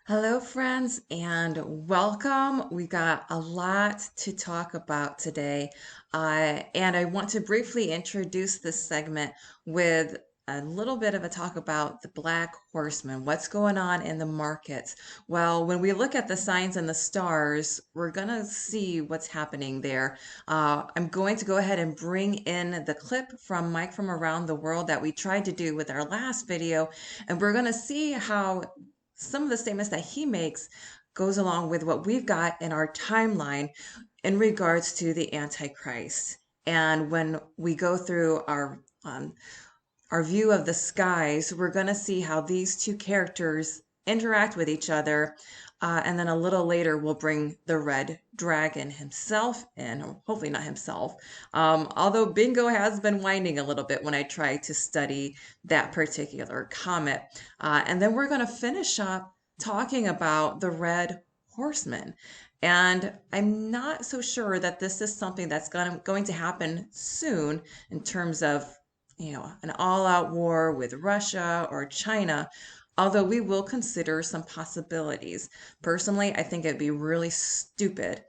Hello, friends, and welcome. We got a lot to talk about today, and I want to briefly introduce this segment with a little bit of a talk about the Black Horseman. What's going on in the markets? Well, when we look at the signs and the stars, we're gonna see what's happening there. I'm going to go ahead and bring in the clip from Mike from Around the World that we tried to do with our last video, and we're gonna see how some of the statements that he makes goes along with what we've got in our timeline in regards to the Antichrist. And when we go through our view of the skies, we're going to see how these two characters interact with each other. And then a little later, we'll bring the red dragon himself in, or hopefully not himself. Although Bingo has been whining a little bit when I try to study that particular comet. And then we're going to finish up talking about the red horseman. And I'm not so sure that this is something that's going to happen soon in terms of an all-out war with Russia or China, although we will consider some possibilities. Personally, I think it'd be really stupid.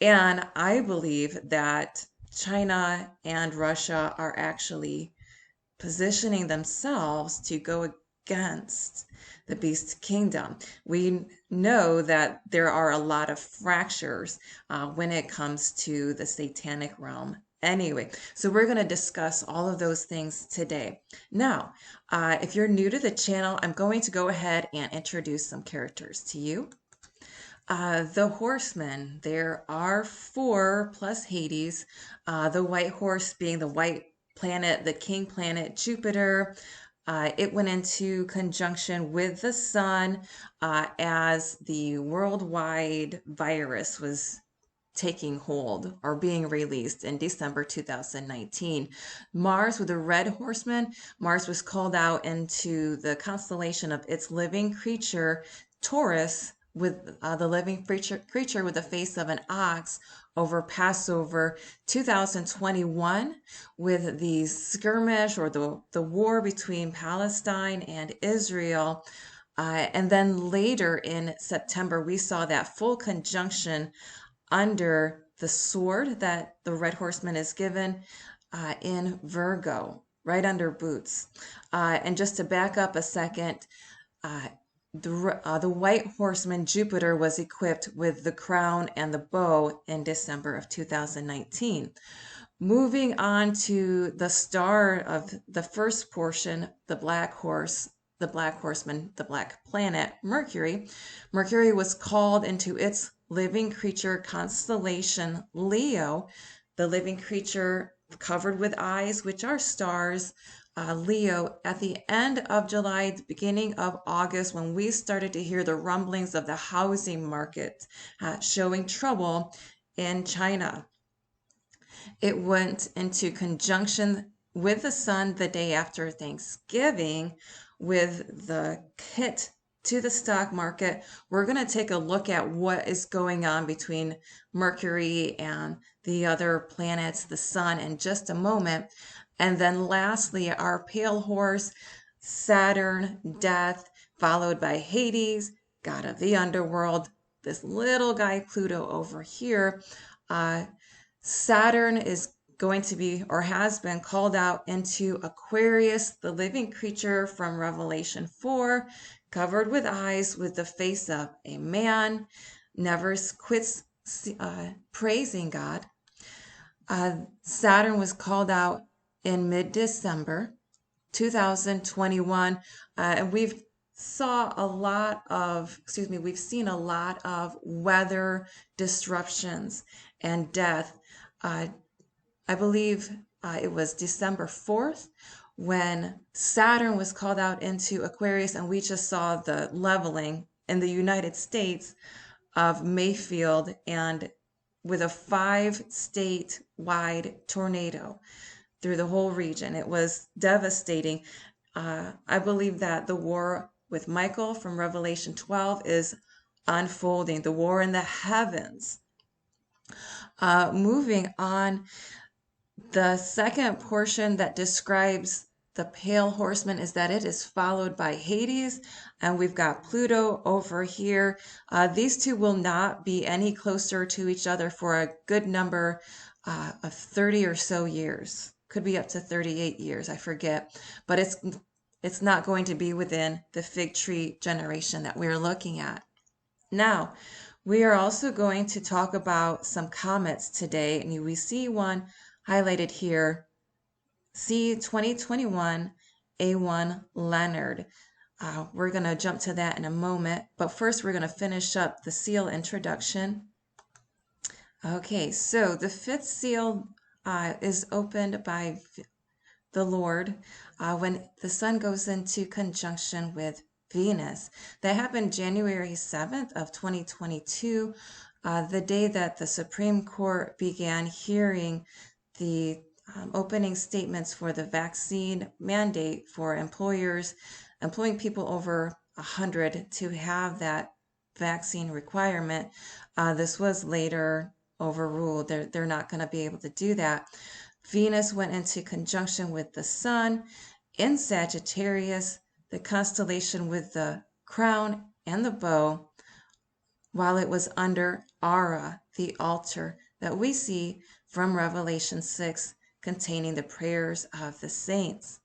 And I believe that China and Russia are actually positioning themselves to go against the beast kingdom. We know that there are a lot of fractures when it comes to the satanic realm. Anyway, so we're going to discuss all of those things today. Now, if you're new to the channel, I'm going to go ahead and introduce some characters to you. The horsemen, there are four plus Hades, the white horse being the white planet, the king planet Jupiter. It went into conjunction with the sun as the worldwide virus was taking hold or being released in December 2019. Mars, with the red horseman, Mars was called out into the constellation of its living creature, Taurus, with the living creature with the face of an ox over Passover 2021, with the skirmish or the war between Palestine and Israel. And then later in September, we saw that full conjunction under the sword that the red horseman is given in Virgo, right under boots. And just to back up a second, uh, the white horseman Jupiter was equipped with the crown and the bow in December of 2019. Moving on to the star of the first portion, the black horse, the black horseman, the black planet, Mercury. Mercury was called into its living creature constellation Leo, the living creature covered with eyes, which are stars. Leo, at the end of July, the beginning of August, when we started to hear the rumblings of the housing market showing trouble in China. It went into conjunction with the sun the day after Thanksgiving with the hit to the stock market. We're going to take a look at what is going on between Mercury and the other planets, the sun, in just a moment. And then lastly, our pale horse, Saturn, death, followed by Hades, god of the underworld, this little guy Pluto over here. Saturn is going to be or has been called out into Aquarius, the living creature from Revelation 4, covered with eyes, with the face of a man, never quits praising God. Saturn was called out in mid-December 2021, and we've seen a lot of weather disruptions and death. I believe it was December 4th when Saturn was called out into Aquarius, and we just saw the leveling in the United States of Mayfield, and with a 5-state wide tornado through the whole region. It was devastating. I believe that the war with Michael from Revelation 12 is unfolding, the war in the heavens. Moving on, the second portion that describes the pale horseman is that it is followed by Hades, and we've got Pluto over here. These two will not be any closer to each other for a good number of 30 or so years. Could be up to 38 years, I forget. But it's not going to be within the fig tree generation that we're looking at. Now, we are also going to talk about some comets today, and we see one highlighted here, C 2021 A1 Leonard. We're going to jump to that in a moment, but first we're going to finish up the seal introduction. Okay, so the fifth seal is opened by the Lord when the sun goes into conjunction with Venus. That happened January 7th of 2022, the day that the Supreme Court began hearing the opening statements for the vaccine mandate for employers employing people over 100 to have that vaccine requirement. This was later overruled. They're not going to be able to do that. Venus went into conjunction with the sun in Sagittarius, the constellation with the crown and the bow, while it was under Ara, the altar that we see from Revelation 6, containing the prayers of the saints.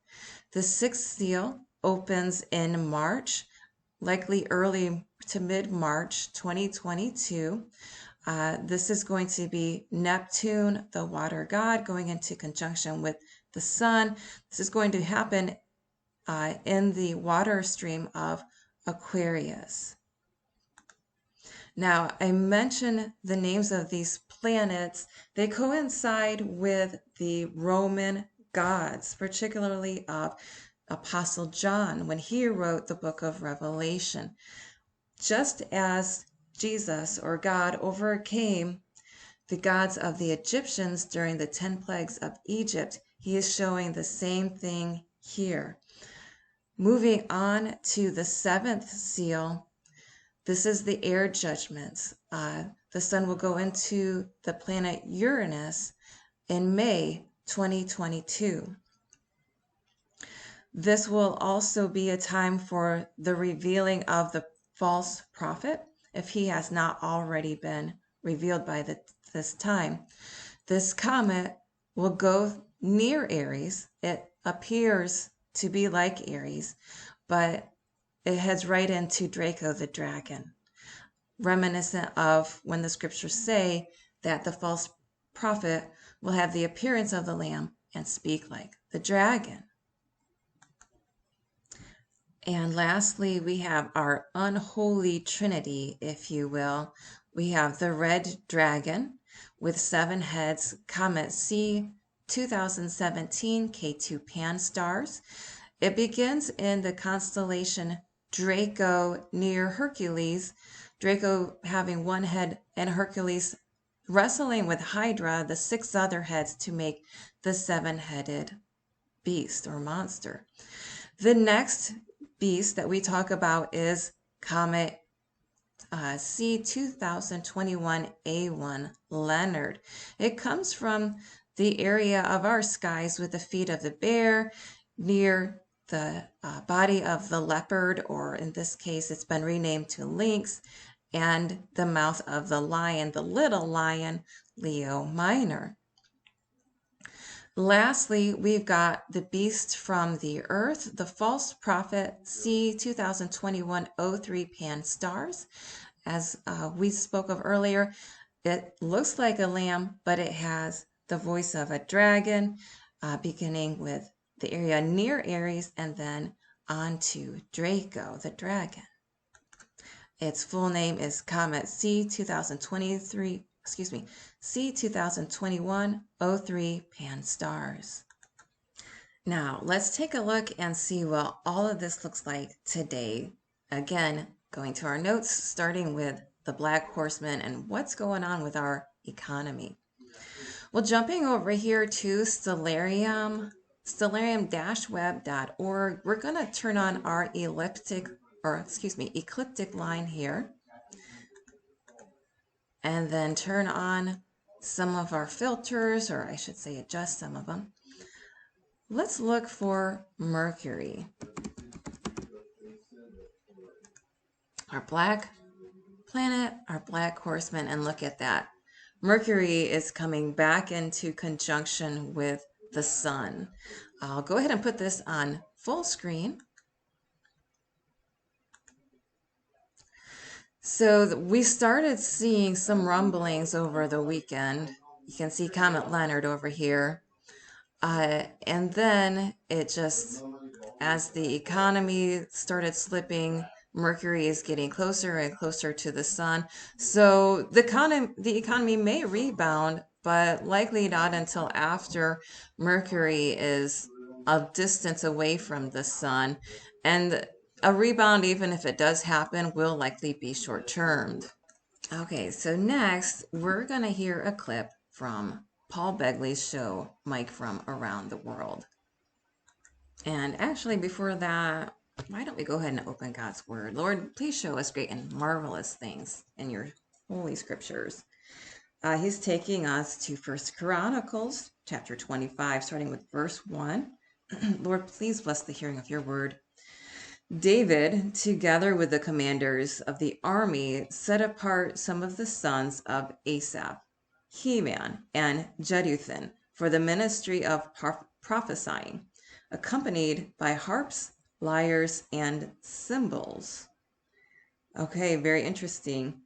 The sixth seal opens in March, likely early to mid-March 2022. This is going to be Neptune, the water god, going into conjunction with the sun. This is going to happen in the water stream of Aquarius. Now, I mentioned the names of these planets. They coincide with the Roman gods, particularly of Apostle John when he wrote the book of Revelation. Just as Jesus or God overcame the gods of the Egyptians during the 10 plagues of Egypt, he is showing the same thing here. Moving on to the seventh seal, this is the air judgments. The sun will go into the planet Uranus in May 2022. This will also be a time for the revealing of the false prophet, if he has not already been revealed by this time. This comet will go near Aries. It appears to be like Aries, but it heads right into Draco the dragon, reminiscent of when the scriptures say that the false prophet will have the appearance of the lamb and speak like the dragon. And lastly, we have our unholy trinity, if you will. We have the red dragon with 7 heads, comet C 2017 K2 Pan stars. It begins in the constellation Draco near Hercules, Draco having 1 head and Hercules wrestling with Hydra, the 6 other heads, to make the 7-headed beast or monster. The next beast that we talk about is Comet C 2021 A1 Leonard. It comes from the area of our skies with the feet of the bear near the body of the leopard, or in this case it's been renamed to lynx, and the mouth of the lion, the little lion, Leo Minor. Lastly, we've got the beast from the earth, the false prophet C 2021 03 Pan stars. As we spoke of earlier, it looks like a lamb, but it has the voice of a dragon, beginning with the area near Aries and then on to Draco, the dragon. Its full name is Comet C 2021 03 Pan stars. Now, let's take a look and see what all of this looks like today. Again, going to our notes, starting with the Black Horseman and what's going on with our economy. Well, jumping over here to stellarium-web.org, we're going to turn on our ecliptic line here, and then turn on some of our filters, or I should say adjust some of them. let's look for Mercury, our black planet, our black horseman, and look at that. Mercury is coming back into conjunction with the sun. I'll go ahead and put this on full screen. So we started seeing some rumblings over the weekend. You can see Comet Leonard over here. And then it just, as the economy started slipping, Mercury is getting closer and closer to the sun. So the economy may rebound, but likely not until after Mercury is a distance away from the sun. And a rebound, even if it does happen, will likely be short-termed. Okay, so next we're going to hear a clip from Paul Begley's show, Mike from Around the World. And actually, before that, why don't we go ahead and open God's Word? Lord, please show us great and marvelous things in your holy scriptures. He's taking us to First Chronicles, chapter 25, starting with verse 1. Lord, please bless the hearing of your word. David, together with the commanders of the army, set apart some of the sons of Asaph, Heman, and Jeduthun for the ministry of prophesying, accompanied by harps, lyres, and cymbals. Okay, very interesting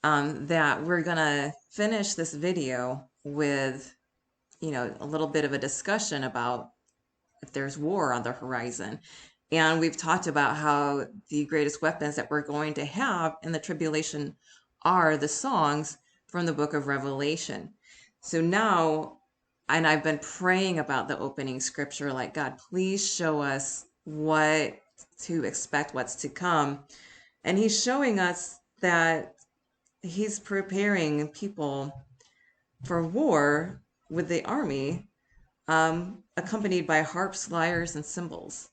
that we're going to finish this video with, a little bit of a discussion about if there's war on the horizon. And we've talked about how the greatest weapons that we're going to have in the tribulation are the songs from the book of Revelation. So now, and I've been praying about the opening scripture, like, God, please show us what to expect, what's to come. And he's showing us that he's preparing people for war with the army, accompanied by harps, lyres, and cymbals.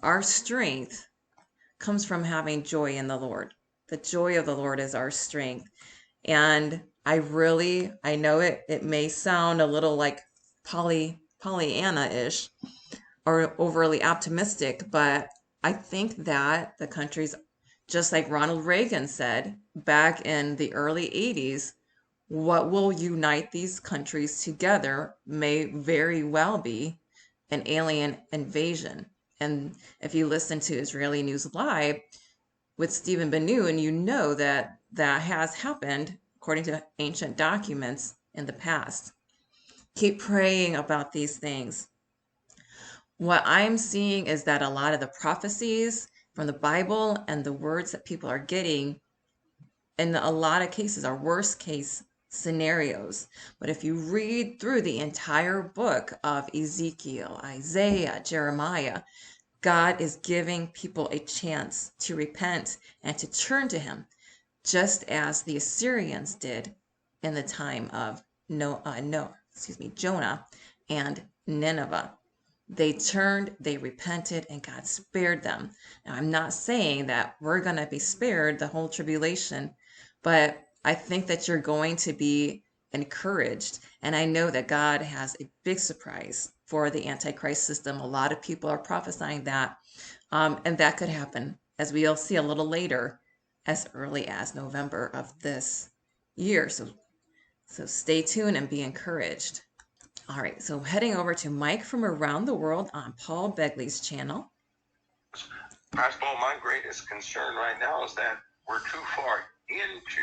Our strength comes from having joy in the Lord. The joy of the Lord is our strength. And I know it may sound a little like Pollyanna-ish or overly optimistic, but I think that the countries, just like Ronald Reagan said back in the early 80s, what will unite these countries together may very well be an alien invasion. And if you listen to Israeli News Live with Stephen Ben-Nun, you know that that has happened according to ancient documents in the past. Keep praying about these things. What I'm seeing is that a lot of the prophecies from the Bible and the words that people are getting, in a lot of cases, are worst case scenarios. But if you read through the entire book of Ezekiel, Isaiah, Jeremiah, God is giving people a chance to repent and to turn to him, just as the Assyrians did in the time of Jonah and Nineveh. They turned, they repented, and God spared them. Now, I'm not saying that we're going to be spared the whole tribulation, but I think that you're going to be encouraged. And I know that God has a big surprise for the Antichrist system. A lot of people are prophesying that, and that could happen, as we'll see a little later, as early as November of this year. So stay tuned and be encouraged. All right, so heading over to Mike from Around the World on Paul Begley's channel. Pastor Paul, my greatest concern right now is that we're too far into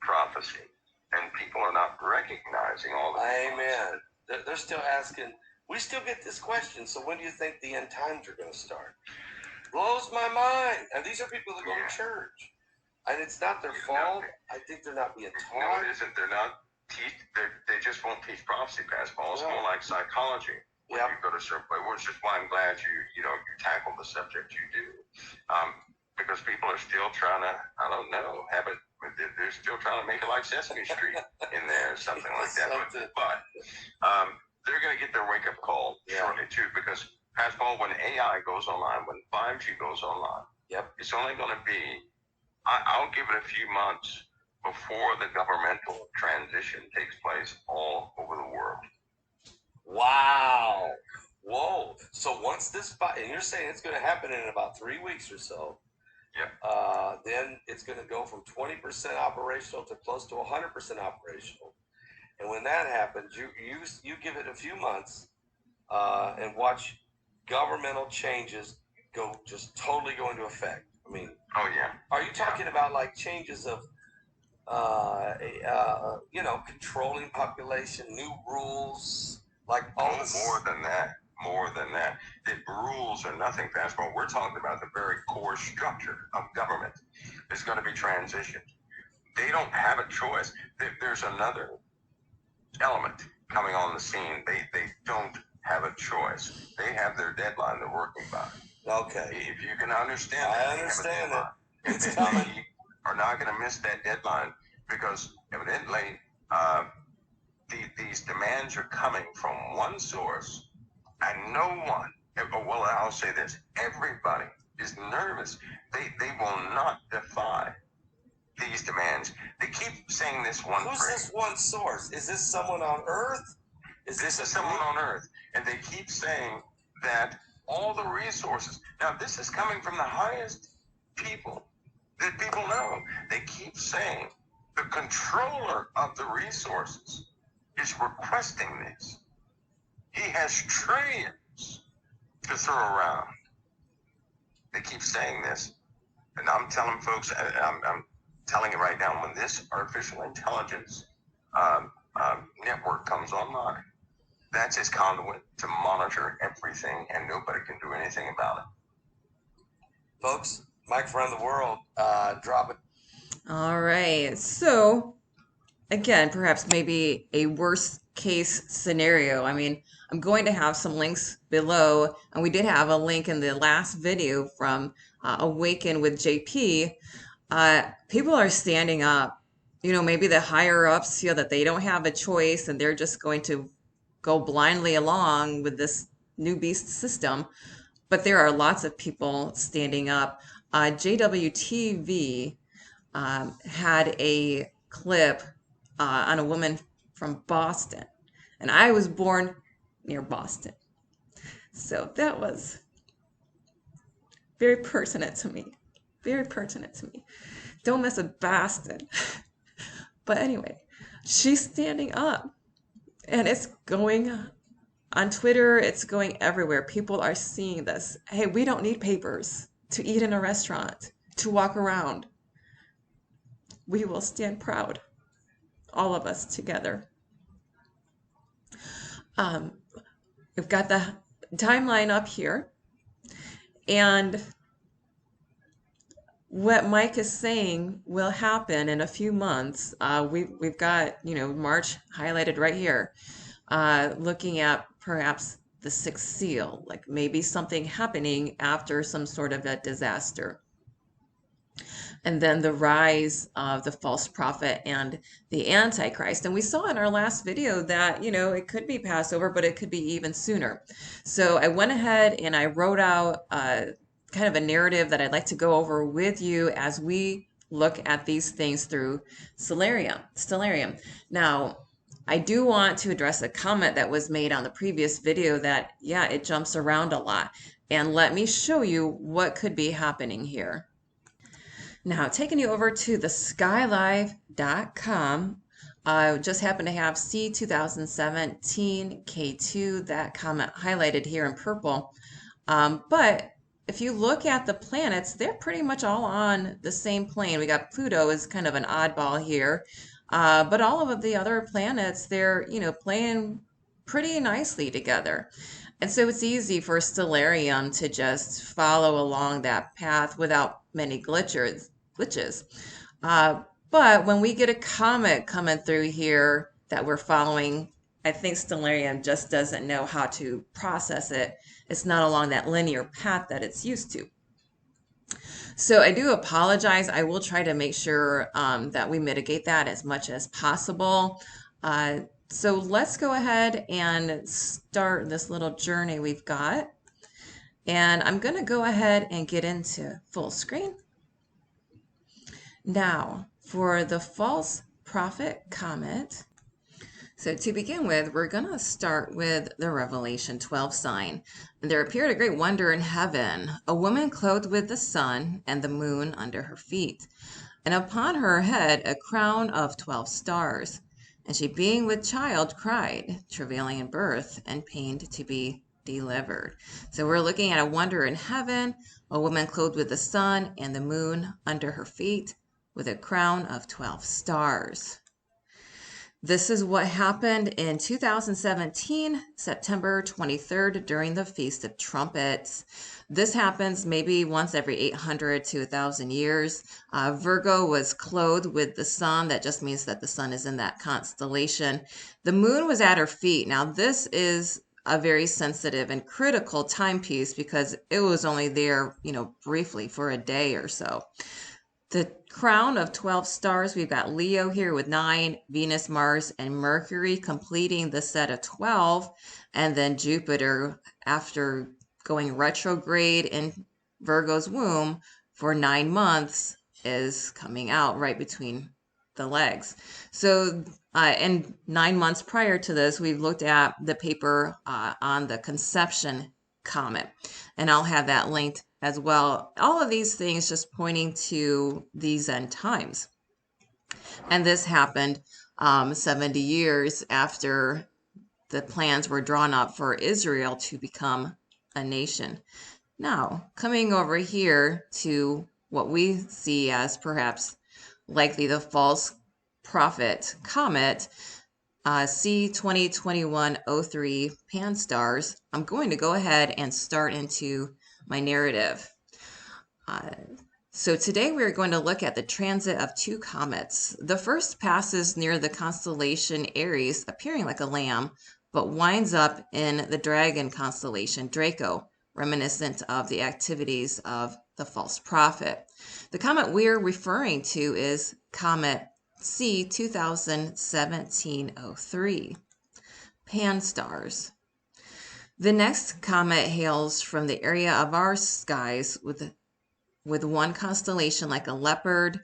prophecy, and people are not recognizing all the Amen. They're still asking. We still get this question. So when do you think the end times are going to start? Blows my mind. And these are people that go to church, and it's not their fault. I think they're not being taught. No, it isn't. They're not. They just won't teach prophecy, Pastor Paul. It's more like psychology. When you go to certain place, which is why I'm glad you tackle the subject you do, because people are still trying to, I don't know, have it. They're still trying to make it like Sesame Street in there, or something like that. But they're going to get their wake-up call shortly too, because Pastor Paul, when AI goes online, when 5G goes online, it's only going to be. I'll give it a few months before the governmental transition takes place all over the world. Wow. Whoa. So once this, and you're saying it's going to happen in about 3 weeks or so. Yep. Then it's going to go from 20% operational to close to 100% operational. And when that happens, you give it a few months and watch governmental changes totally go into effect. I mean, oh yeah. Are you talking about like changes of controlling population, new rules, like all this? More than that. More than that. The rules are nothing, Pascal. We're talking about the very core structure of government is going to be transitioned. They don't have a choice. There's another element coming on the scene. They don't have a choice. They have their deadline they're working by. Okay. If you can understand I understand it. It's coming. They are not going to miss that deadline because evidently these demands are coming from one source, and no one, well, I'll say this, everybody is nervous. They will not defy these demands. They keep saying this one Who's phrase. this one source? Is this someone on Earth? This is someone on Earth, and they keep saying that all the resources. Now, this is coming from the highest people that people know. They keep saying the controller of the resources is requesting this. He has trillions to throw around. They keep saying this, and I'm telling folks, I'm telling you right now, when this artificial intelligence network comes online, that's his conduit to monitor everything, and nobody can do anything about it. Folks, Mike around the world, drop it. All right. So, again, perhaps maybe a worst case scenario. I mean, I'm going to have some links below, and we did have a link in the last video from Awaken with JP. People are standing up. You know, maybe the higher ups feel that they don't have a choice and they're just going to go blindly along with this new beast system. But there are lots of people standing up. JWTV had a clip on a woman from Boston, and I was born near Boston, so that was very pertinent to me. Very pertinent to me. Don't mess with Boston. But anyway, she's standing up, and it's going on Twitter, it's going everywhere. People are seeing this. Hey, we don't need papers to eat in a restaurant, to walk around. We will stand proud, all of us together. We've got the timeline up here. And what Mike is saying will happen in a few months. We've got, March highlighted right here, looking at perhaps the sixth seal, like maybe something happening after some sort of a disaster. And then the rise of the false prophet and the Antichrist. And we saw in our last video that, it could be Passover, but it could be even sooner. So I went ahead and I wrote out kind of a narrative that I'd like to go over with you as we look at these things through Stellarium. Now, I do want to address a comment that was made on the previous video that, yeah, it jumps around a lot. And let me show you what could be happening here. Now, taking you over to the skylive.com, I just happen to have C2017 K2, that comment highlighted here in purple. But if you look at the planets, they're pretty much all on the same plane. We got Pluto as kind of an oddball here. But all of the other planets, they're, playing pretty nicely together. And so it's easy for Stellarium to just follow along that path without many glitches. But when we get a comet coming through here that we're following, I think Stellarium just doesn't know how to process it. It's not along that linear path that it's used to. So I do apologize. I will try to make sure that we mitigate that as much as possible. So let's go ahead and start this little journey we've got. And I'm going to go ahead and get into full screen. Now, for the false prophet comet, So to begin with, we're going to start with the Revelation 12 sign. There appeared a great wonder in heaven, a woman clothed with the sun and the moon under her feet, and upon her head a crown of 12 stars. And she, being with child, cried, travailing in birth, and pained to be delivered. So we're looking at a wonder in heaven, a woman clothed with the sun and the moon under her feet, with a crown of 12 stars. This is what happened in 2017, September 23rd, during the Feast of Trumpets. This happens maybe once every 800 to 1,000 years. Virgo was clothed with the sun. That just means that the sun is in that constellation. The moon was at her feet. Now, this is a very sensitive and critical timepiece because it was only there, briefly for a day or so. The crown of 12 stars, we've got Leo here with 9, Venus, Mars, and Mercury completing the set of 12. And then Jupiter, after going retrograde in Virgo's womb for 9 months, is coming out right between the legs. So, and 9 months prior to this, we've looked at the paper on the conception comet, and I'll have that linked as well. All of these things just pointing to these end times. And this happened 70 years after the plans were drawn up for Israel to become a nation. Now, coming over here to what we see as perhaps likely the false prophet comet, C2021-03 Pan-STARRS, I'm going to go ahead and start into my narrative. So today we're going to look at the transit of 2 comets. The first passes near the constellation Aries, appearing like a lamb, but winds up in the dragon constellation Draco, reminiscent of the activities of the false prophet. The comet we're referring to is Comet C2017-03, Pan-STARRS. The next comet hails from the area of our skies with one constellation like a leopard,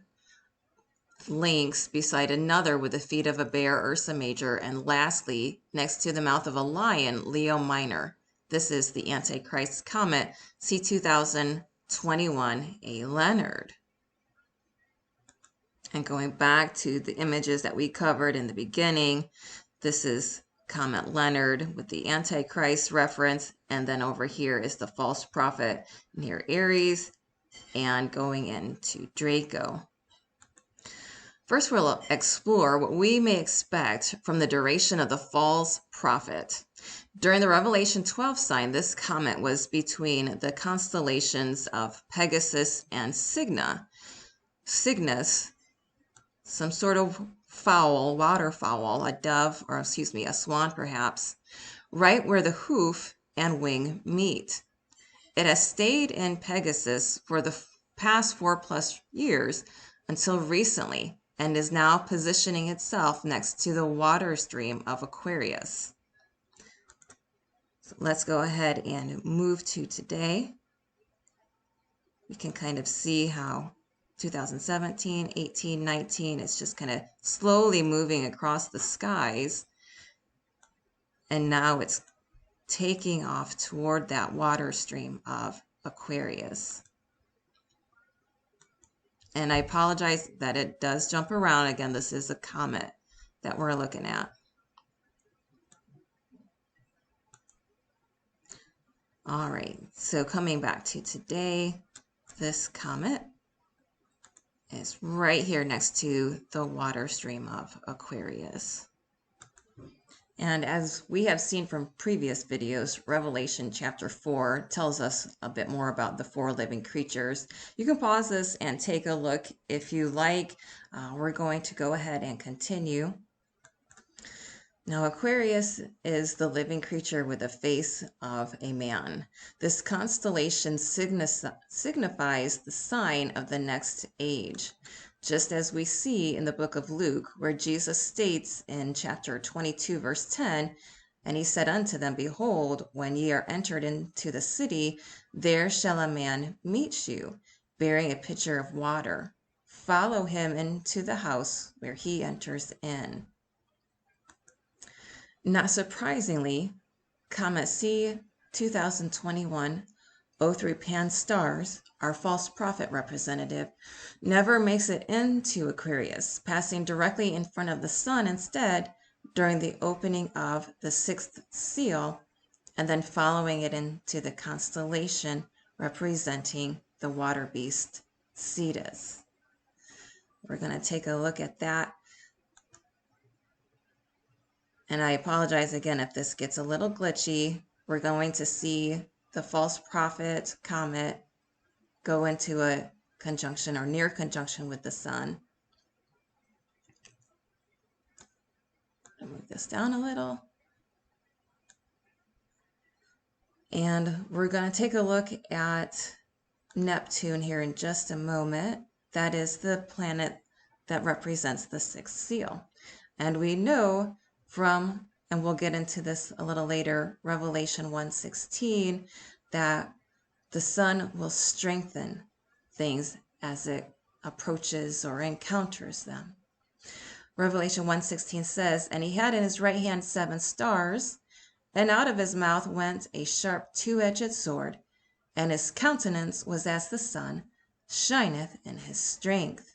lynx beside another with the feet of a bear, Ursa Major, and lastly, next to the mouth of a lion, Leo Minor. This is the Antichrist comet C2021-A Leonard. And going back to the images that we covered in the beginning, this is Comet Leonard with the Antichrist reference, and then over here is the false prophet near Aries and going into Draco. First, we'll explore what we may expect from the duration of the false prophet. During the Revelation 12 sign, this comet was between the constellations of Pegasus and Cygnus, some sort of fowl, waterfowl, a dove, or excuse me, a swan perhaps, right where the hoof and wing meet. It has stayed in Pegasus for the past 4+ years until recently, and is now positioning itself next to the water stream of Aquarius. So let's go ahead and move to today. We can kind of see how 2017, 18, 19, it's just kind of slowly moving across the skies. And now it's taking off toward that water stream of Aquarius. And I apologize that it does jump around. Again, this is a comet that we're looking at. All right, so coming back to today, this comet is right here next to the water stream of Aquarius. And as we have seen from previous videos, Revelation chapter 4 tells us a bit more about the 4 living creatures. You can pause this and take a look if you like. We're going to go ahead and continue. Now, Aquarius is the living creature with the face of a man. This constellation signifies the sign of the next age, just as we see in the book of Luke, where Jesus states in chapter 22, verse 10, "And he said unto them, Behold, when ye are entered into the city, there shall a man meet you, bearing a pitcher of water. Follow him into the house where he enters in." Not surprisingly, Comet C 2021 03 Pan-STARRS, our false prophet representative, never makes it into Aquarius, passing directly in front of the Sun instead during the opening of the sixth seal, and then following it into the constellation representing the water beast Cetus. We're going to take a look at that. And I apologize again if this gets a little glitchy. We're going to see the false prophet comet go into a conjunction or near conjunction with the Sun. I'll move this down a little. And we're going to take a look at Neptune here in just a moment. That is the planet that represents the sixth seal. And we know from, and we'll get into this a little later, Revelation 1:16, that the Sun will strengthen things as it approaches or encounters them. Revelation 1:16 says, "And he had in his right hand 7 stars, and out of his mouth went a sharp two-edged sword, and his countenance was as the sun shineth in his strength."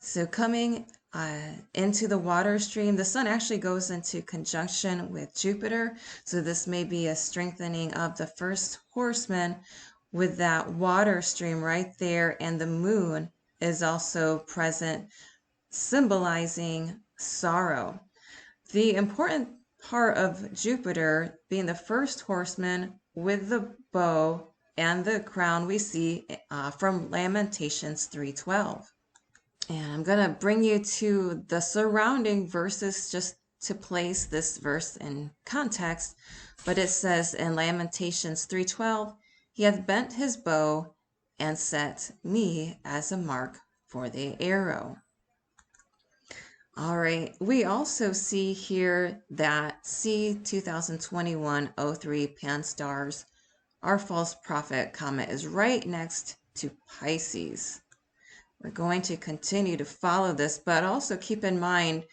So coming into the water stream, the Sun actually goes into conjunction with Jupiter. So this may be a strengthening of the first horseman with that water stream right there. And the moon is also present, symbolizing sorrow. The important part of Jupiter being the first horseman with the bow and the crown we see from Lamentations 3:12. And I'm going to bring you to the surrounding verses just to place this verse in context. But it says in Lamentations 3:12, "He hath bent his bow and set me as a mark for the arrow." All right, we also see here that C 2021-03 Pan-STARRS, our false prophet comet, is right next to Pisces. We're going to continue to follow this, but also keep in mind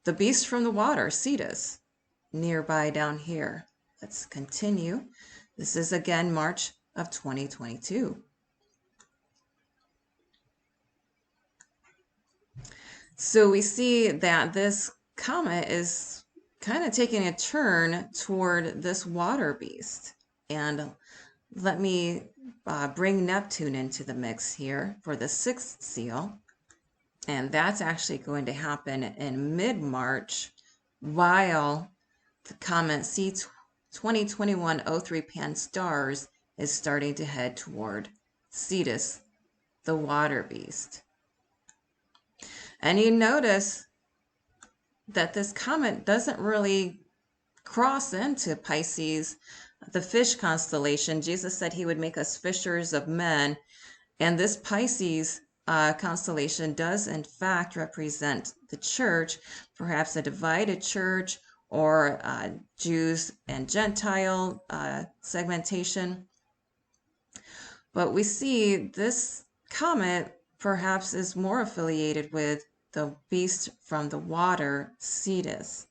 the beast from the water, Cetus, nearby down here. Let's continue. This is again March of 2022. So we see that this comet is kind of taking a turn toward this water beast. And let me bring Neptune into the mix here for the sixth seal. And that's actually going to happen in mid-March, while the comet C 2021-03 Pan-STARRS is starting to head toward Cetus, the water beast. And you notice that this comet doesn't really cross into Pisces, the fish constellation. Jesus said he would make us fishers of men. And this Pisces constellation does in fact represent the church, perhaps a divided church or Jews and Gentile segmentation. But we see this comet perhaps is more affiliated with the beast from the water, Cetus.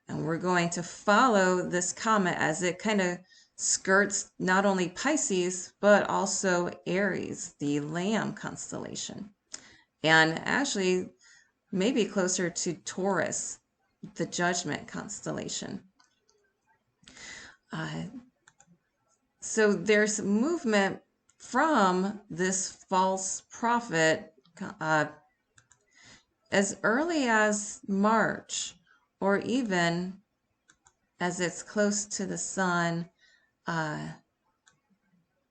And we're going to follow this comet as it kind of skirts not only Pisces, but also Aries, the Lamb constellation. And actually, maybe closer to Taurus, the Judgment constellation. So there's movement from this false prophet as early as March, or even as it's close to the sun.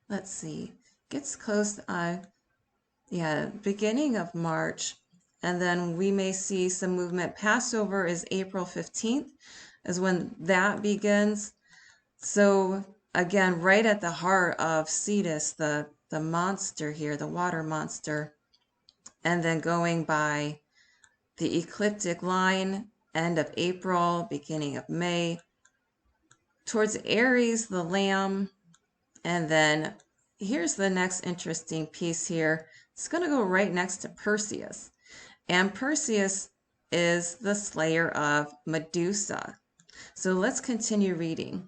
Let's see, gets close, beginning of March, and then we may see some movement. Passover is April 15th, is when that begins. So again, right at the heart of Cetus, the monster here, the water monster, and then going by the ecliptic line, end of April, beginning of May, towards Aries, the Lamb. And then here's the next interesting piece here. It's going to go right next to Perseus. and Perseus is the slayer of Medusa. So let's continue reading.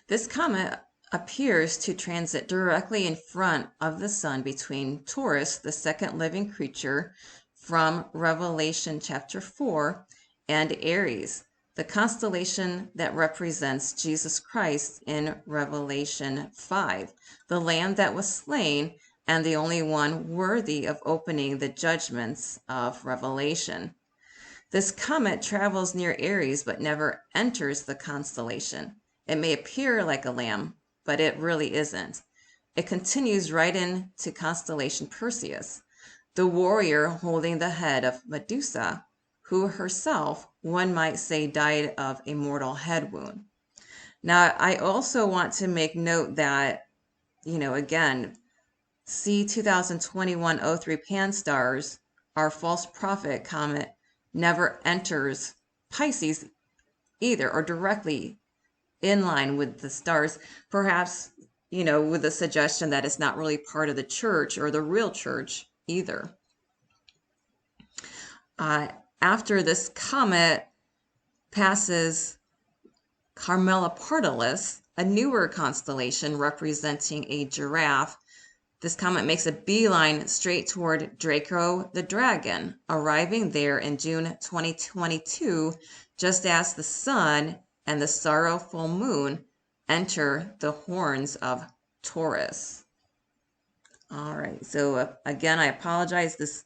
This comet appears to transit directly in front of the sun between Taurus, the second living creature from Revelation chapter 4, and Aries, the constellation that represents Jesus Christ in Revelation 5, the Lamb that was slain and the only one worthy of opening the judgments of Revelation. This comet travels near Aries but never enters the constellation. It may appear like a lamb, but it really isn't. It continues right into constellation Perseus, the warrior holding the head of Medusa, who herself, one might say, died of a mortal head wound. Now, I also want to make note that, again, C 2021-03 Pan-STARRS, our false prophet comet, never enters Pisces either, or directly in line with the stars, perhaps, with the suggestion that it's not really part of the church or the real church either. After this comet passes Camelopardalis, a newer constellation representing a giraffe, this comet makes a beeline straight toward Draco the dragon, arriving there in June 2022, just as the sun and the sorrowful moon enter the horns of Taurus. All right, so again, I apologize. This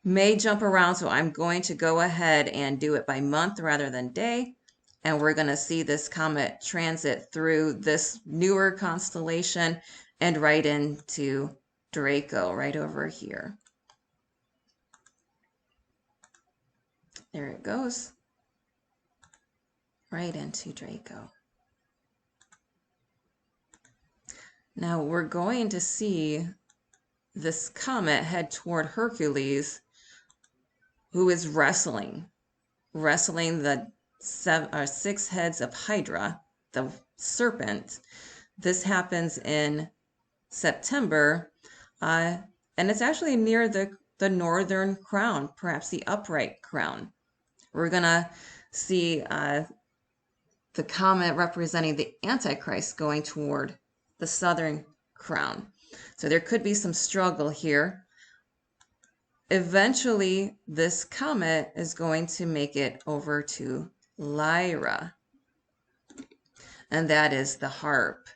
may jump around, so I'm going to go ahead and do it by month rather than day. And we're going to see this comet transit through this newer constellation and right into Draco, right over here. There it goes. Right into Draco. Now we're going to see this comet head toward Hercules, who is wrestling the 6 heads of Hydra, the serpent. This happens in September, and it's actually near the northern crown, perhaps the upright crown. We're going to see the comet representing the Antichrist going toward the southern crown. So there could be some struggle here. Eventually, this comet is going to make it over to Lyra, and that is the harp.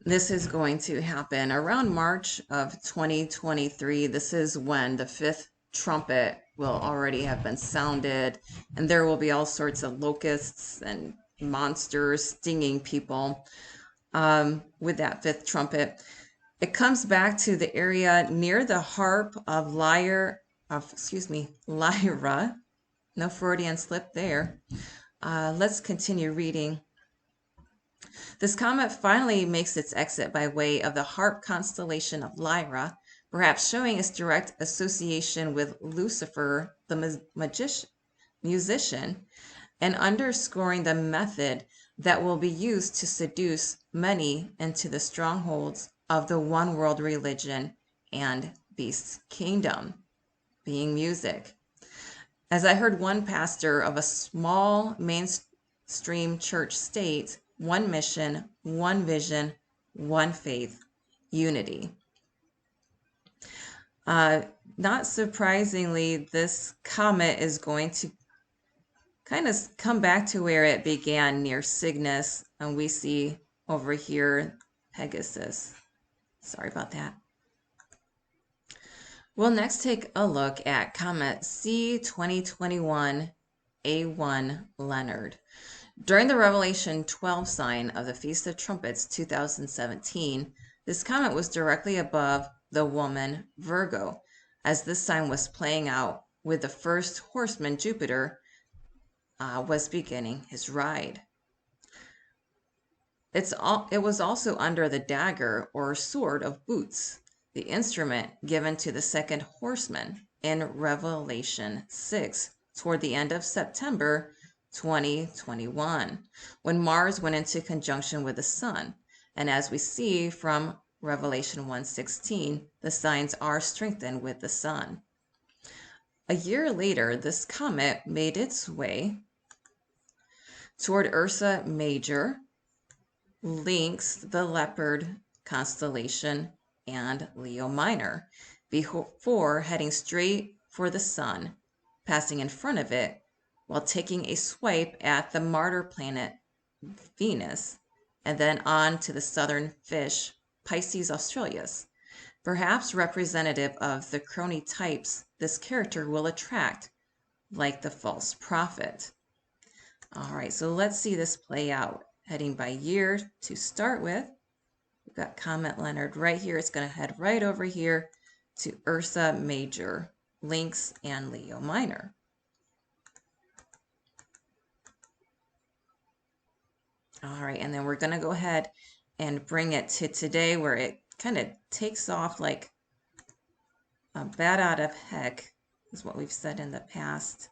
This is going to happen around March of 2023. This is when the 5th trumpet will already have been sounded, and there will be all sorts of locusts and monsters stinging people with that 5th trumpet. It comes back to the area near the harp of Lyra. No Freudian slip there. Let's continue reading. This comet finally makes its exit by way of the harp constellation of Lyra, perhaps showing its direct association with Lucifer, the musician, and underscoring the method that will be used to seduce many into the strongholds of the one world religion and beast's kingdom, being music. As I heard one pastor of a small mainstream church state, one mission, one vision, one faith, unity. Not surprisingly, this comet is going to kind of come back to where it began, near Cygnus, and we see over here Pegasus. Sorry about that. We'll next take a look at comet C 2021 A1 Leonard. During the Revelation 12 sign of the Feast of Trumpets 2017, this comet was directly above the woman Virgo, as this sign was playing out with the first horseman, Jupiter, was beginning his ride. It was also under the dagger or sword of Boots, the instrument given to the second horseman in Revelation 6 toward the end of September 2021, when Mars went into conjunction with the Sun. And as we see from Revelation 1:16, the signs are strengthened with the Sun. A year later, this comet made its way toward Ursa Major, Lynx, the Leopard constellation, and Leo Minor, before heading straight for the Sun, passing in front of it while taking a swipe at the martyr planet Venus, and then on to the southern fish Pisces Australis. Perhaps representative of the crony types this character will attract, like the false prophet. All right, so let's see this play out. Heading by year to start with, we've got Comet Leonard right here. It's going to head right over here to Ursa Major, Lynx, and Leo Minor. All right, and then we're going to go ahead and bring it to today, where it kind of takes off like a bat out of heck, is what we've said in the past.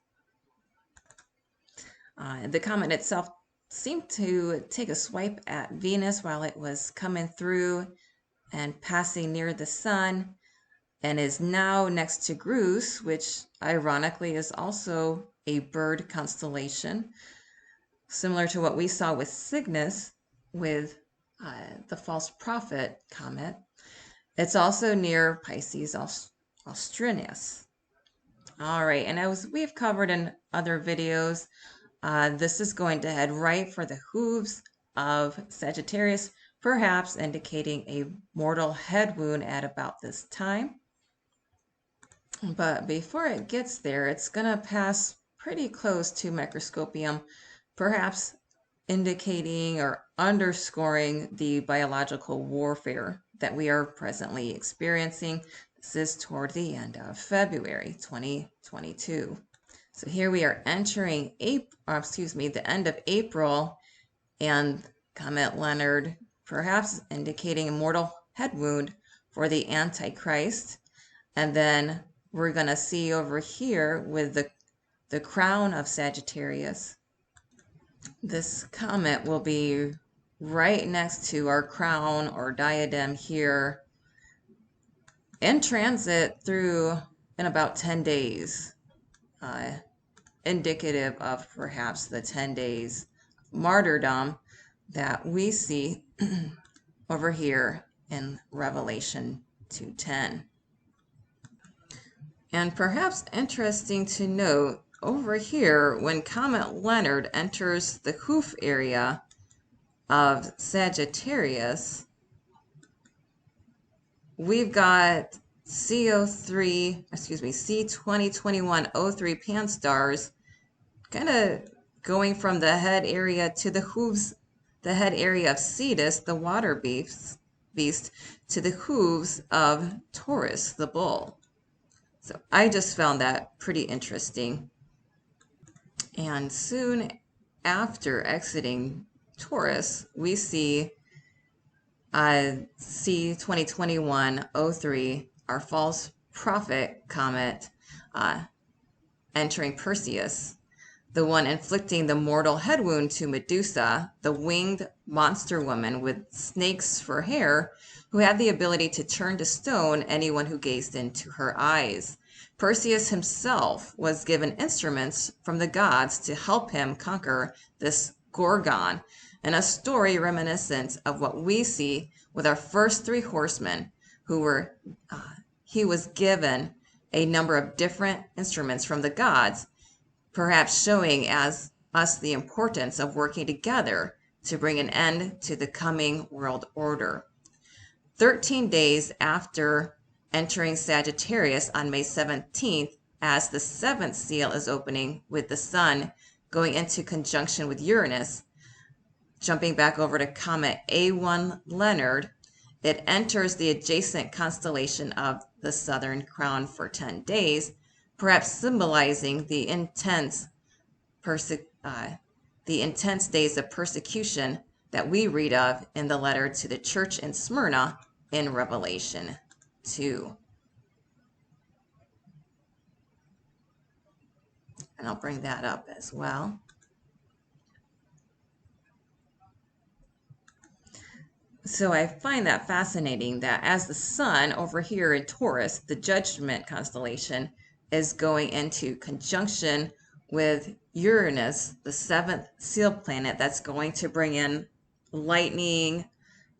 The comet itself seemed to take a swipe at Venus while it was coming through and passing near the Sun, and is now next to Grus, which ironically is also a bird constellation, similar to what we saw with Cygnus with the false prophet comet. It's also near Pisces Australis. All right, and as we've covered in other videos, this is going to head right for the hooves of Sagittarius, perhaps indicating a mortal head wound at about this time. But before it gets there, it's going to pass pretty close to Microscopium, perhaps indicating or underscoring the biological warfare that we are presently experiencing. This is toward the end of February 2022. So here we are entering the end of April, and Comet Leonard perhaps indicating a mortal head wound for the Antichrist. And then we're going to see over here with the crown of Sagittarius, this comet will be right next to our crown or diadem here, in transit through in about 10 days. Indicative of perhaps the 10 days martyrdom that we see over here in Revelation 2:10. And perhaps interesting to note, over here, when Comet Leonard enters the hoof area of Sagittarius, we've got C2021-03 pan-stars kind of going from the head area to the hooves, the head area of Cetus, the water beast, to the hooves of Taurus, the bull. So I just found that pretty interesting. And soon after exiting Taurus, we see C2021-03, our false prophet comet, entering Perseus, the one inflicting the mortal head wound to Medusa, the winged monster woman with snakes for hair, who had the ability to turn to stone anyone who gazed into her eyes. Perseus himself was given instruments from the gods to help him conquer this Gorgon, in a story reminiscent of what we see with our first three horsemen, he was given a number of different instruments from the gods, perhaps showing us the importance of working together to bring an end to the coming world order. 13 days after entering Sagittarius on May 17th, as the seventh seal is opening with the Sun going into conjunction with Uranus, jumping back over to Comet A1 Leonard, it enters the adjacent constellation of the Southern Crown for 10 days, perhaps symbolizing the intense days of persecution that we read of in the letter to the church in Smyrna in Revelation 2. And I'll bring that up as well. so I find that fascinating that as the sun over here in Taurus, the judgment constellation, is going into conjunction with Uranus, the seventh seal planet, that's going to bring in lightning,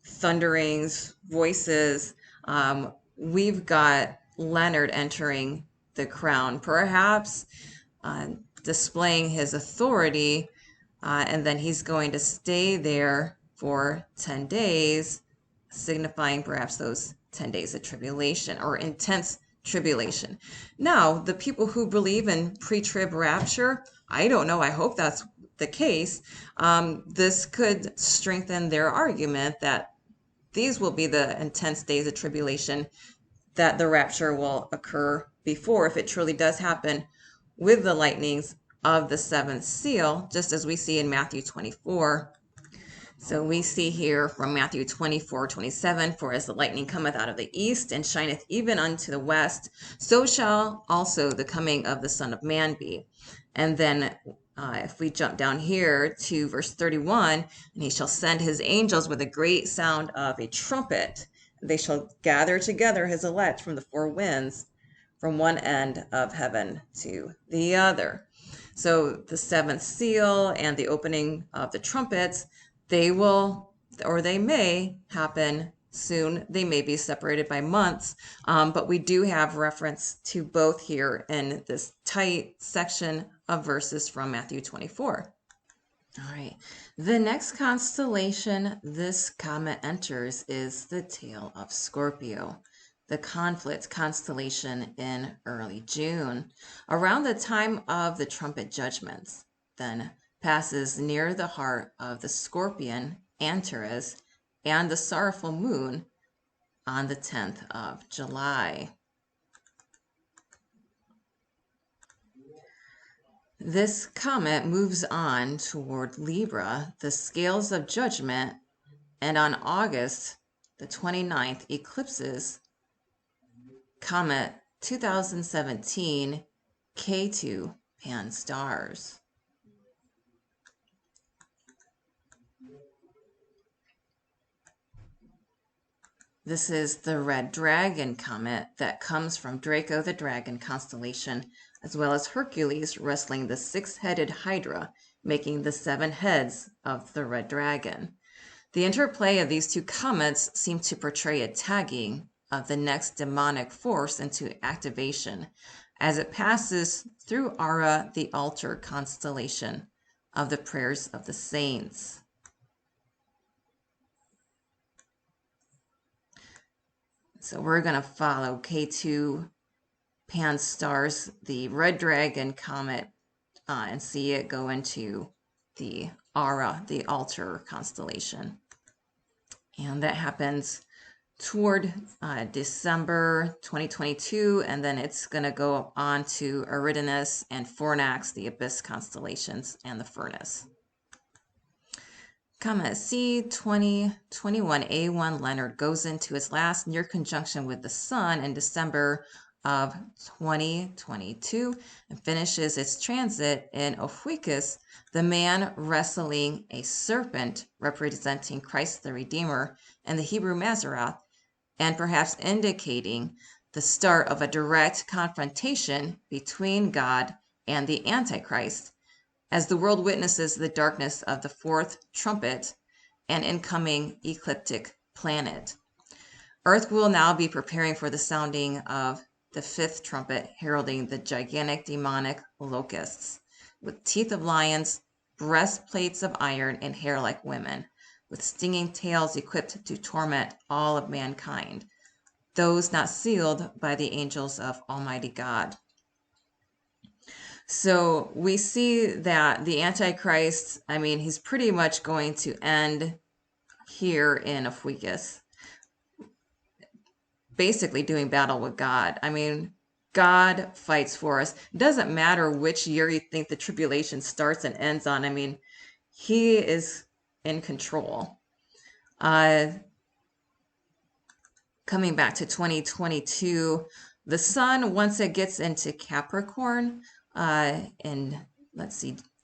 thunderings, voices. We've got Leonard entering the crown, perhaps uh, displaying his authority, and then he's going to stay there for 10 days, signifying perhaps those 10 days of tribulation or intense tribulation. Now, the people who believe in pre trib rapture, I don't know, I hope that's the case. This could strengthen their argument that these will be the intense days of tribulation, that the rapture will occur before, if it truly does happen, with the lightnings of the seventh seal, just as we see in Matthew 24. So we see here from Matthew 24:27, for as the lightning cometh out of the east and shineth even unto the west, so shall also the coming of the Son of Man be. And then if we jump down here to verse 31, and he shall send his angels with a great sound of a trumpet. They shall gather together his elect from the four winds, from one end of heaven to the other. So the seventh seal and the opening of the trumpets, they will, or they may happen soon. They may be separated by months, but we do have reference to both here in this tight section of verses from Matthew 24. All right. The next constellation this comet enters is the tail of Scorpio, the conflict constellation in early June, around the time of the trumpet judgments, then passes near the heart of the scorpion Antares and the sorrowful moon on the 10th of July. This comet moves on toward Libra, the scales of judgment, and on August the 29th eclipses comet 2017 K2 Pan-STARRS. This is the Red Dragon comet that comes from Draco the Dragon constellation, as well as Hercules wrestling the six-headed Hydra, making the seven heads of the Red Dragon. The interplay of these two comets seem to portray a tagging of the next demonic force into activation as it passes through Ara, the altar constellation of the prayers of the saints. So we're going to follow K2 Pan-STARRS, the Red Dragon comet, and see it go into the Ara, the altar constellation. And that happens toward December 2022, and then it's going to go on to Eridanus and Fornax, the Abyss constellations, and the Furnace. Comet C2021A1 Leonard goes into its last near conjunction with the Sun in December of 2022 and finishes its transit in Ophiuchus, the man wrestling a serpent representing Christ the Redeemer and the Hebrew Mazzaroth, and perhaps indicating the start of a direct confrontation between God and the Antichrist, as the world witnesses the darkness of the fourth trumpet and incoming ecliptic planet. Earth will now be preparing for the sounding of the fifth trumpet, heralding the gigantic demonic locusts, with teeth of lions, breastplates of iron, and hair like women, with stinging tails equipped to torment all of mankind, those not sealed by the angels of Almighty God. So we see that the Antichrist, he's pretty much going to end here in Ophiuchus, basically doing battle with God. God fights for us. It doesn't matter which year you think the tribulation starts and ends on. He is in control. Coming back to 2022, the sun, once it gets into Capricorn,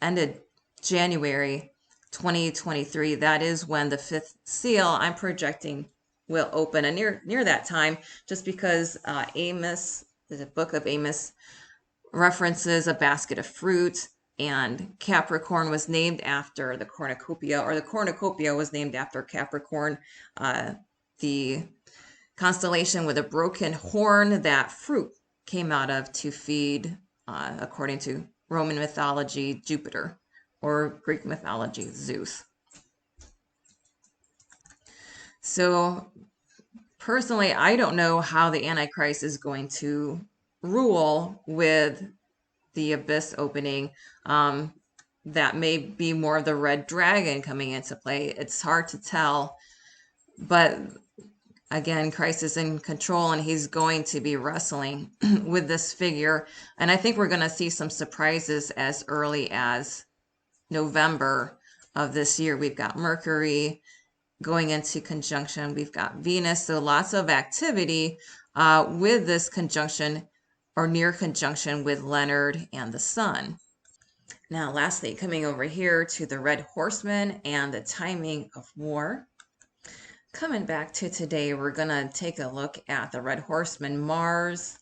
ended January, 2023. That is when the fifth seal, I'm projecting, will open. And near that time, just because Amos, the book of Amos, references a basket of fruit, and Capricorn was named after the cornucopia, or the cornucopia was named after Capricorn, the constellation with a broken horn that fruit came out of to feed, according to Roman mythology, Jupiter, or Greek mythology, Zeus. So personally, I don't know how the Antichrist is going to rule with the abyss opening. That may be more of the red dragon coming into play. It's hard to tell, but again, Christ is in control, and he's going to be wrestling with this figure. And I think we're going to see some surprises as early as November of this year. We've got Mercury going into conjunction. We've got Venus. So lots of activity with this conjunction, or near conjunction, with Leonard and the Sun. Now, lastly, coming over here to the Red Horseman and the timing of war. Coming back to today, we're going to take a look at the Red Horseman, Mars.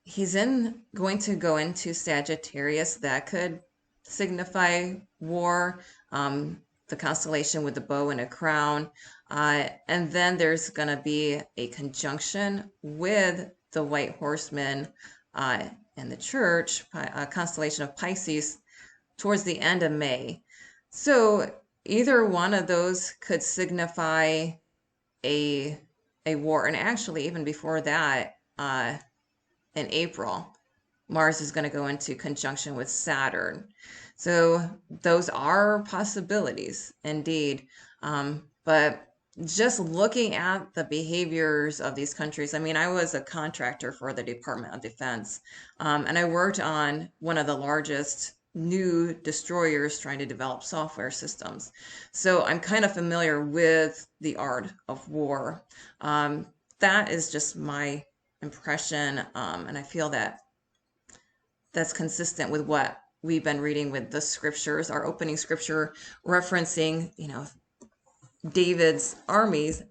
He's going to go into Sagittarius. That could signify war. The constellation with the bow and a crown. And then there's going to be a conjunction with the White Horseman and the Church, a constellation of Pisces, towards the end of May. So either one of those could signify a war. And actually, even before that, in April, Mars is going to go into conjunction with Saturn. So those are possibilities indeed. But just looking at the behaviors of these countries, I mean, I was a contractor for the Department of Defense, and I worked on one of the largest new destroyers trying to develop software systems. So I'm kind of familiar with the art of war. That is just my impression, and I feel that that's consistent with what we've been reading with the scriptures. Our opening scripture referencing, David's armies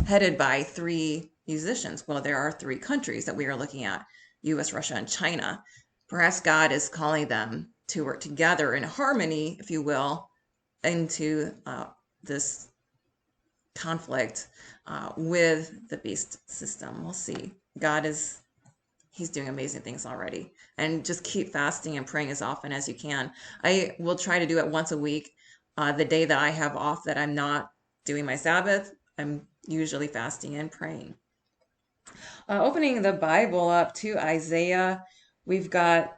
headed by three musicians. Well, there are three countries that we are looking at: US, Russia, and China. Perhaps God is calling them to work together in harmony, if you will, into this conflict with the beast system. We'll see. He's doing amazing things already. And just keep fasting and praying as often as you can. I will try to do it once a week. The day that I have off, that I'm not doing my Sabbath, I'm usually fasting and praying. Opening the Bible up to Isaiah, we've got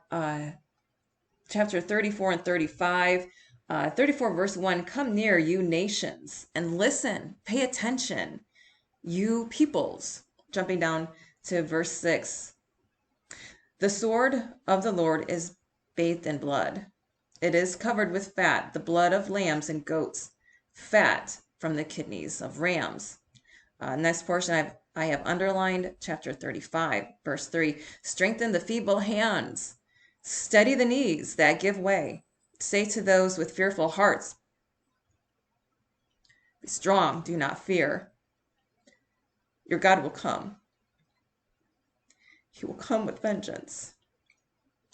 chapter 34 and 35. 34 verse 1, "Come near, you nations, and listen, pay attention, you peoples." Jumping down to verse 6. "The sword of the Lord is bathed in blood. It is covered with fat, the blood of lambs and goats, fat from the kidneys of rams." Next portion I have underlined, chapter 35, verse 3. "Strengthen the feeble hands, steady the knees that give way. Say to those with fearful hearts, be strong, do not fear. Your God will come. He will come with vengeance,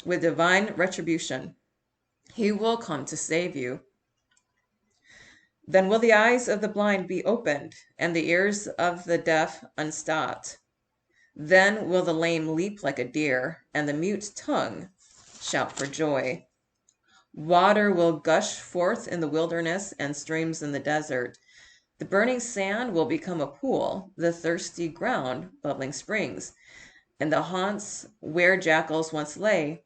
with divine retribution. He will come to save you. Then will the eyes of the blind be opened, and the ears of the deaf unstopped. Then will the lame leap like a deer, and the mute tongue shout for joy. Water will gush forth in the wilderness and streams in the desert. The burning sand will become a pool, the thirsty ground bubbling springs. And the haunts where jackals once lay,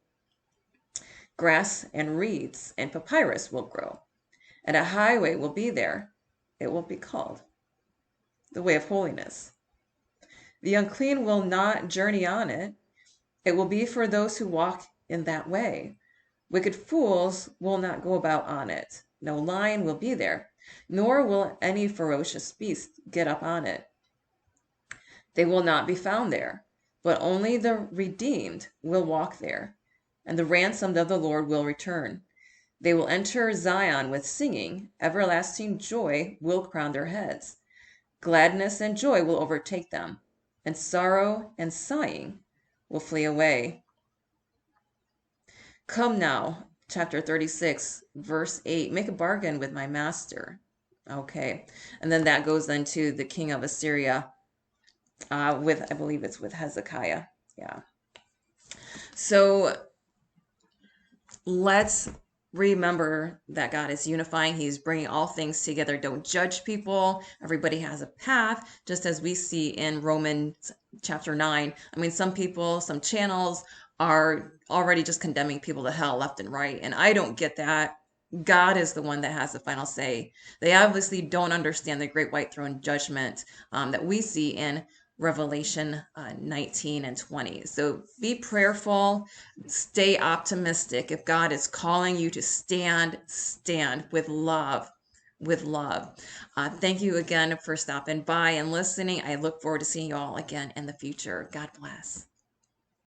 grass and reeds and papyrus will grow. And a highway will be there. It will be called the way of holiness. The unclean will not journey on it. It will be for those who walk in that way. Wicked fools will not go about on it. No lion will be there, nor will any ferocious beast get up on it. They will not be found there, but only the redeemed will walk there, and the ransomed of the Lord will return. They will enter Zion with singing. Everlasting joy will crown their heads. Gladness and joy will overtake them, and sorrow and sighing will flee away. Come now, chapter 36, verse 8, make a bargain with my master. Okay. And then that goes into the king of Assyria with, I believe it's with Hezekiah. Yeah. So let's remember that God is unifying. He's bringing all things together. Don't judge people. Everybody has a path, just as we see in Romans chapter 9. I mean, some people, some channels are already just condemning people to hell left and right. And I don't get that. God is the one that has the final say. They obviously don't understand the great white throne judgment that we see in Revelation 19 and 20. So be prayerful, stay optimistic. If God is calling you to stand, stand with love. With love. Thank you again for stopping by and listening. I look forward to seeing you all again in the future. God bless.